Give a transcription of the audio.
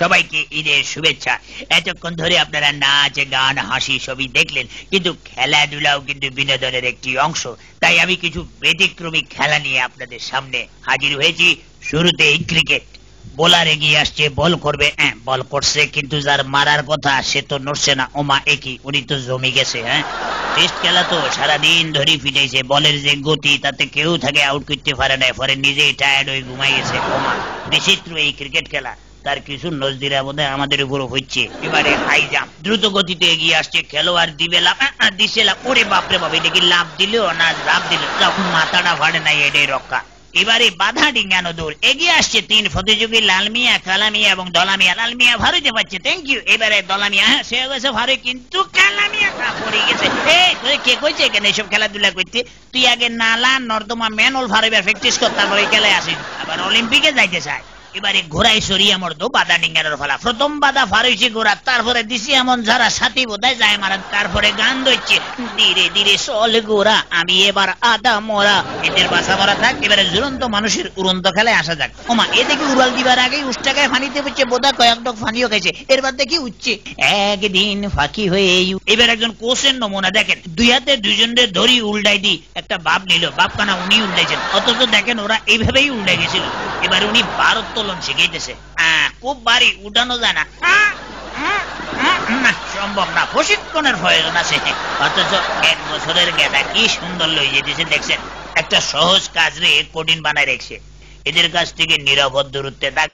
সবাইকে ঈদের শুভেচ্ছা। এতক্ষণ ধরে আপনারা নাচ গান হাসি সবই দেখলেন, কিন্তু খেলাধুলাও কিন্তু বিনোদনের একটি অংশ। তাই আমি কিছু ব্যতিক্রমী খেলা নিয়ে আপনাদের সামনে হাজির হয়েছি। শুরুতেই ক্রিকেট। বোলার এগিয়ে আসছে, বল করবে। বল করছে, কিন্তু যার মারার কথা সে তো নড়ছে না। ওমা একই, উনি তো জমে গেছে। টেস্ট খেলা তো সারাদিন ধরে ফিটাইছে, বলের যে গতি তাতে কেউ থাকে আউট করতে পারে না, পরে নিজেই টায়ার্ড হয়ে ঘুমাই গেছে। ওমা বিচিত্র এই ক্রিকেট খেলা, তার কিছু নজদিরা বোধ হয় আমাদের উপর হচ্ছে। এবারে হাই জাম্প, দ্রুত গতিতে এগিয়ে আসছে খেলোয়াড়, দিবে লাভ, দিছে লাভ। ওরে বাপরে বাপ, এটা কি লাভ দিলেও না লাভ দিল, মাথাটা ফাড়ে নাই, এটাই রক্ষা। এবারে বাধা ডিঙ্গানো দৌড়, এগিয়ে আসছে তিন প্রতিযোগী, লাল মিয়া, কালা মিয়া এবং দলা মিয়া। লাল মিয়া ভারতে পাচ্ছে, থ্যাংক ইউ। এবারে দলা মিয়া, সে গেছে ভারে, কিন্তু কালা মিয়া পড়ে গেছে। কে কইছে এখানে এসব খেলাধুলা করতে? তুই আগে নালা নর্দমা ম্যানহোল ভারবে প্র্যাকটিস কর, তারপরে খেলায় আসিস। আবার অলিম্পিকে যাইতে চায়। এবারে ঘোড়ায় সরিয়ে মরতো বাধা ডিঙ্গানোর ফলা। প্রথম বাধা ফারুইছি ঘোড়া, তারপরে দিছি এমন যারা সাথী বোধহয় যায় মারা। তারপরে গান ধরছে, ধীরে ধীরে চল গোড়া, আমি এবার আদা মরা। এদের বাসা মরা থাক। এবারে ঝুলন্ত মানুষের উড়ন্ত খেলায় আসা যাক। ওমা এ দেখি উড়াল দিবার আগেই উষ্টাকায় ফানিতে পড়ছে, বোধহয় কয়েক ডক ফানিও খাইছে। এরপর দেখি উঠছে একদিন ফাঁকি হয়ে। এবার একজন কোচের নমুনা দেখেন, দুই হাতে দুইজনের ধরি উল্টাই দি একটা বাপ নিল, বাপ কানা উনি উল্টাইছেন, অথচ দেখেন ওরা এইভাবেই উল্টাই গেছিল। এবার উনি ভারোত্তোলন শিখাইতেছে। খুব ভারী, উঠানো যায় না, সম্ভব না, প্রশিক্ষণের প্রয়োজন আছে। অথচ 1 বছরের গেদা কি সুন্দর লই যেতেছে দেখছেন। একটা সহজ কাজ রে কঠিন বানায় রেখেছে। এদের কাছ থেকে নিরাপদ দূরত্বে থাক।